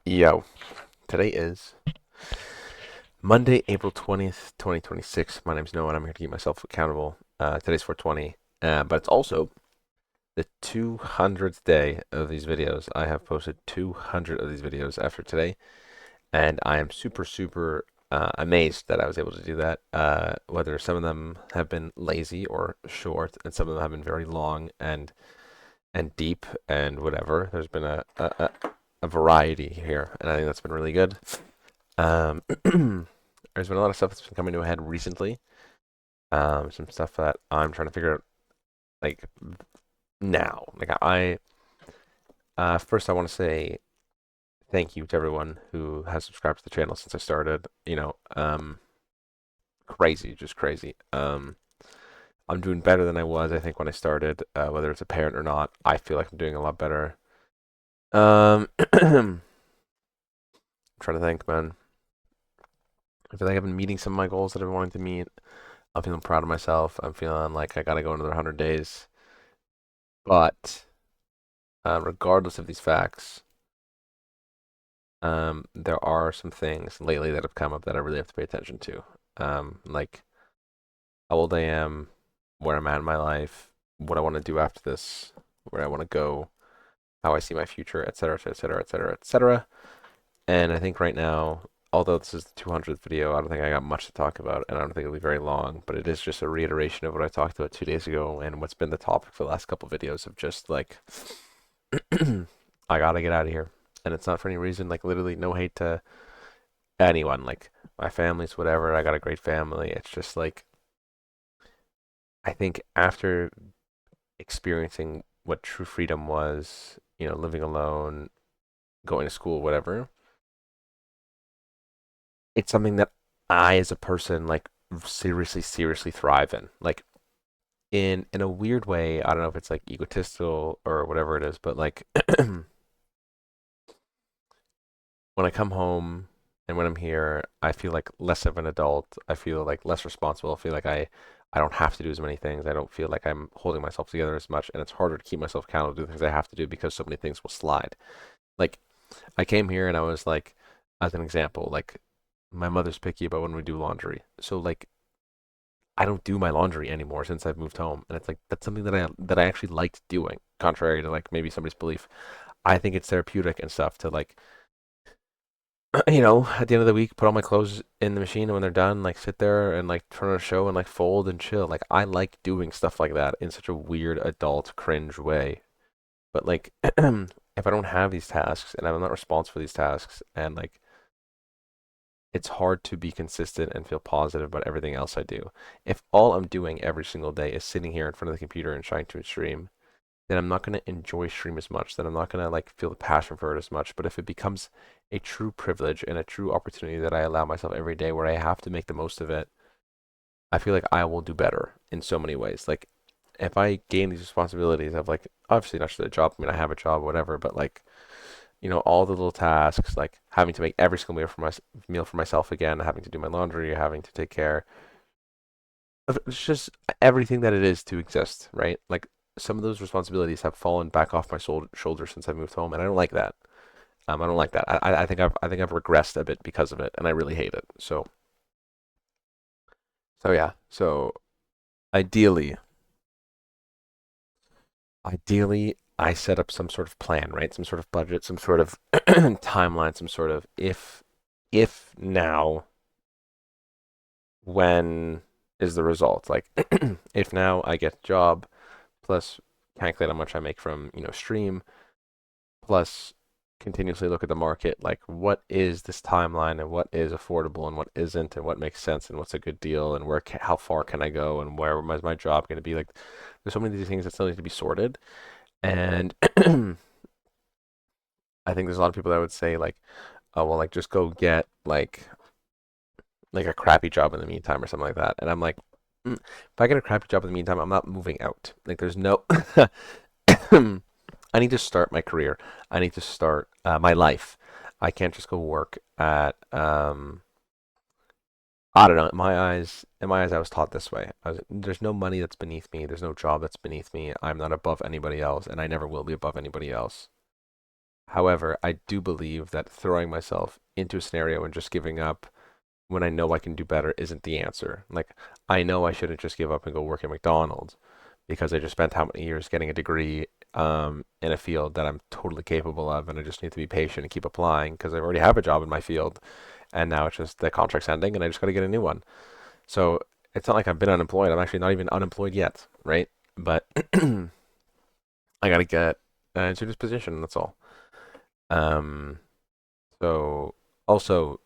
Yo, today is Monday, April 20th, 2026. My name's Noah, and I'm here to keep myself accountable. Today's 420, but it's also the 200th day of these videos. I have posted 200 of these videos after today, and I am super, super amazed that I was able to do that. Whether some of them have been lazy or short, and some of them have been very long and deep and whatever. There's been a variety here, and I think that's been really good. Um, there's been a lot of stuff that's been coming to a head recently. Some stuff that I'm trying to figure out, like now. First I want to say thank you to everyone who has subscribed to the channel since I started. Crazy, just crazy. I'm doing better than I was, I think, when I started. Whether it's apparent or not, I feel like I'm doing a lot better. I'm trying to think, man. I feel like I've been meeting some of my goals that I've been wanting to meet. I'm feeling proud of myself. I'm feeling like I gotta go another 100 days. But regardless of these facts, there are some things lately that have come up that I really have to pay attention to. Like how old I am, where I'm at in my life, what I want to do after this, where I want to go, how I see my future, etc., etc., etc., etc. And I think right now, although this is the 200th video, I don't think I got much to talk about, and I don't think it'll be very long. But it is just a reiteration of what I talked about 2 days ago, and what's been the topic for the last couple of videos of just like I gotta get out of here. And it's not for any reason, like literally no hate to anyone, like my family's whatever. I got a great family. It's just like I think after experiencing what true freedom was, living alone, going to school, whatever, it's something that I as a person like seriously, seriously thrive in. Like in a weird way, I don't know if it's like egotistical or whatever it is, but like when I come home and when I'm here, I feel like less of an adult. I feel like less responsible. I feel like I don't have to do as many things. I don't feel like I'm holding myself together as much, and it's harder to keep myself accountable to the things I have to do because so many things will slide. Like I came here and I was like, as an example, like my mother's picky about when we do laundry. So like I don't do my laundry anymore since I've moved home, and it's like that's something that I actually liked doing, contrary to like maybe somebody's belief. I think it's therapeutic and stuff to like at the end of the week, put all my clothes in the machine, and when they're done, like sit there and like turn on a show and like fold and chill. Like I like doing stuff like that in such a weird adult cringe way. But like if I don't have these tasks and I'm not responsible for these tasks and like it's hard to be consistent and feel positive about everything else I do. If all I'm doing every single day is sitting here in front of the computer and trying to stream, then I'm not going to enjoy stream as much. Then I'm not going to like feel the passion for it as much. But if it becomes a true privilege and a true opportunity that I allow myself every day where I have to make the most of it, I feel like I will do better in so many ways. Like if I gain these responsibilities of like obviously not just a job, I mean I have a job, whatever, but like all the little tasks, like having to make every single meal for myself again, having to do my laundry, having to take care of it's just everything that it is to exist, right? Like some of those responsibilities have fallen back off my shoulders since I moved home, and I don't like that. I don't like that. I think I've regressed a bit because of it, and I really hate it. So yeah. So ideally, ideally, I set up some sort of plan, right? Some sort of budget, some sort of timeline, some sort of if now when is the result? Like if now I get a job plus calculate how much I make from stream plus continuously look at the market, like what is this timeline and what is affordable and what isn't and what makes sense and what's a good deal and how far can I go and where is my job going to be? Like there's so many of these things that still need to be sorted, and I think there's a lot of people that would say like, oh well, like just go get like a crappy job in the meantime or something like that, and I'm like, if I get a crappy job in the meantime, I'm not moving out. Like there's no I need to start my career. I need to start my life. I can't just go work at I don't know. In my eyes, I was taught this way. There's no money that's beneath me. There's no job that's beneath me. I'm not above anybody else, and I never will be above anybody else. However, I do believe that throwing myself into a scenario and just giving up when I know I can do better isn't the answer. Like, I know I shouldn't just give up and go work at McDonald's because I just spent how many years getting a degree in a field that I'm totally capable of, and I just need to be patient and keep applying because I already have a job in my field, and now it's just the contract's ending, and I just got to get a new one. So it's not like I've been unemployed. I'm actually not even unemployed yet, right? But I got to get into this position. That's all. Um, so also,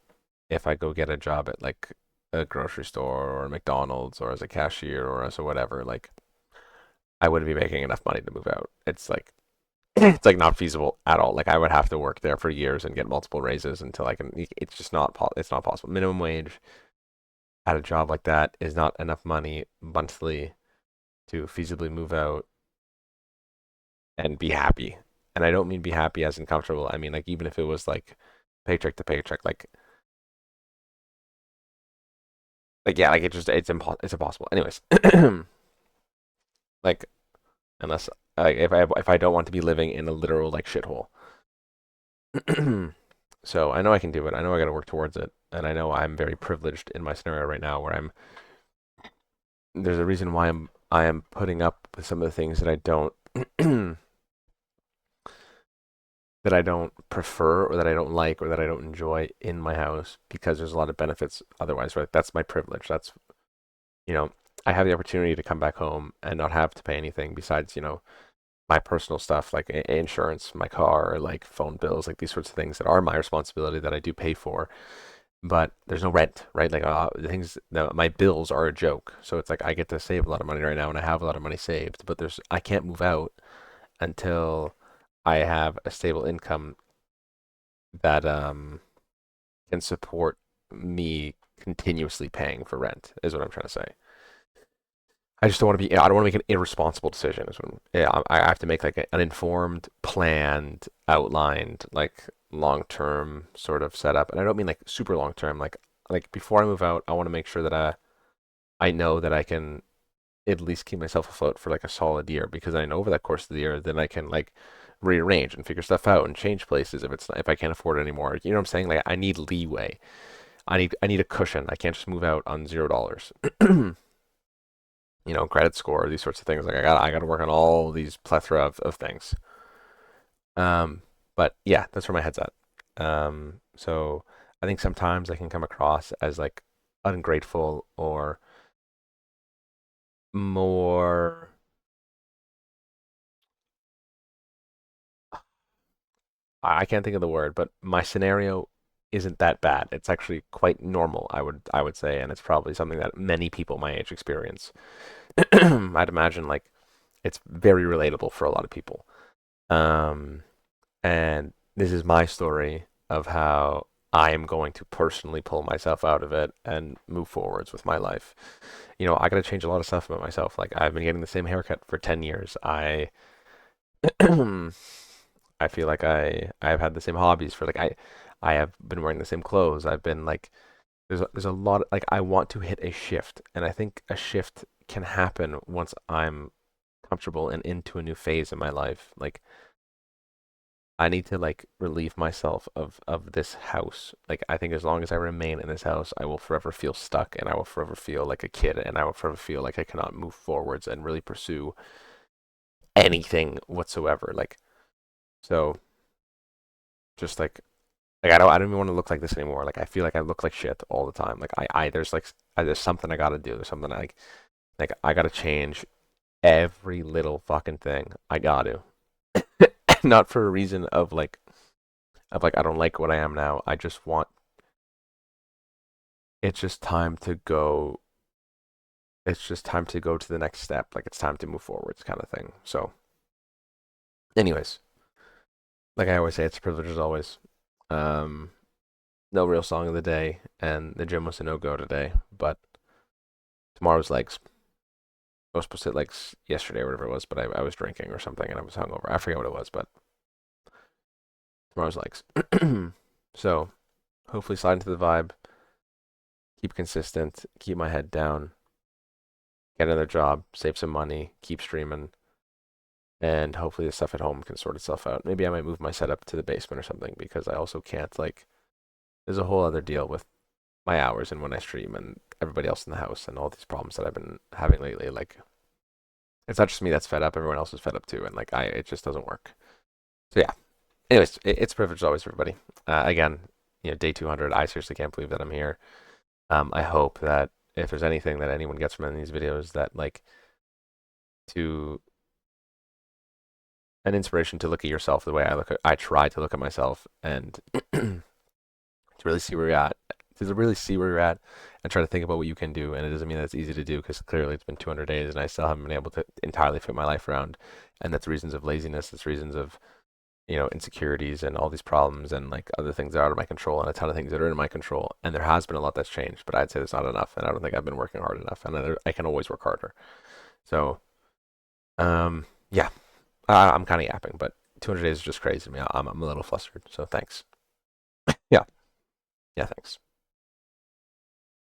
if I go get a job at like a grocery store or a McDonald's or as a cashier or as a whatever, like I wouldn't be making enough money to move out. It's like it's like not feasible at all. Like I would have to work there for years and get multiple raises until I can. It's just not. It's not possible. Minimum wage at a job like that is not enough money monthly to feasibly move out and be happy. And I don't mean be happy as in comfortable. I mean like even if it was like paycheck to paycheck, like yeah, like it's impossible. Anyways, like unless if I don't want to be living in a literal like shithole. So I know I can do it. I know I got to work towards it, and I know I'm very privileged in my scenario right now where I'm. There's a reason why I am putting up with some of the things that I don't that I don't prefer or that I don't like or that I don't enjoy in my house because there's a lot of benefits otherwise, right? That's my privilege. That's, you know, I have the opportunity to come back home and not have to pay anything besides, my personal stuff like insurance, my car, like phone bills, like these sorts of things that are my responsibility that I do pay for. But there's no rent, right? Like the things that my bills are a joke. So it's like I get to save a lot of money right now and I have a lot of money saved, but I can't move out until I have a stable income that can support me continuously paying for rent is what I'm trying to say. I just don't want to be. I don't want to make an irresponsible decision. Yeah, I have to make like an informed, planned, outlined, like long-term sort of setup. And I don't mean like super long-term. Like before I move out, I want to make sure that I know that I can at least keep myself afloat for like a solid year because I know over that course of the year, then I can like rearrange and figure stuff out and change places if I can't afford it anymore. You know what I'm saying? Like I need leeway. I need a cushion. I can't just move out on $0. Credit score, these sorts of things. Like I got to work on all these plethora of things. Um, but yeah, that's where my head's at. So I think sometimes I can come across as like ungrateful or more. I can't think of the word, but my scenario isn't that bad. It's actually quite normal, I would say, and it's probably something that many people my age experience. I'd imagine like it's very relatable for a lot of people. Um, And this is my story of how I am going to personally pull myself out of it and move forwards with my life. I got to change a lot of stuff about myself. Like I've been getting the same haircut for 10 years. I feel like I've had the same hobbies for I have been wearing the same clothes. I've been like there's a lot like I want to hit a shift, and I think a shift can happen once I'm comfortable and into a new phase in my life. Like I need to like relieve myself of this house. Like I think as long as I remain in this house, I will forever feel stuck and I will forever feel like a kid and I will forever feel like I cannot move forwards and really pursue anything whatsoever. Like so just like I don't even want to look like this anymore. Like I feel like I look like shit all the time. Like there's something I gotta do. There's something like I gotta change every little fucking thing. I got to. Not for a reason of like I don't like what I am now. I just want it's just time to go. It's just time to go to the next step. Like it's time to move forwards, kind of thing. So, anyways, like I always say, it's a privilege as always. Um, no real song of the day, and the gym was a no go today. But tomorrow's legs. I was supposed to hit legs yesterday or whatever it was, but I was drinking or something and I was hungover. I forget what it was, but tomorrow's legs. So hopefully slide into the vibe, keep consistent, keep my head down, get another job, save some money, keep streaming, and hopefully the stuff at home can sort itself out. Maybe I might move my setup to the basement or something because I also can't like. There's a whole other deal with my hours and when I stream and everybody else in the house and all these problems that I've been having lately. Like it's not just me that's fed up; everyone else is fed up too, and like it just doesn't work. So yeah. Anyways, it's a privilege always for everybody. Again, day 200. I seriously can't believe that I'm here. I hope that if there's anything that anyone gets from any of these videos, that like to an inspiration to look at yourself the way I try to look at myself and to really see where you're at, to really see where you're at, and try to think about what you can do. And it doesn't mean that it's easy to do because clearly it's been 200 days and I still haven't been able to entirely fit my life around. And that's reasons of laziness. That's reasons of insecurities and all these problems and like other things that are out of my control and a ton of things that are in my control. And there has been a lot that's changed, but I'd say it's not enough. And I don't think I've been working hard enough. And I can always work harder. So, yeah, I'm kind of yapping, but 200 days is just crazy to me. I'm a little flustered. So thanks. Yeah. Yeah. Thanks.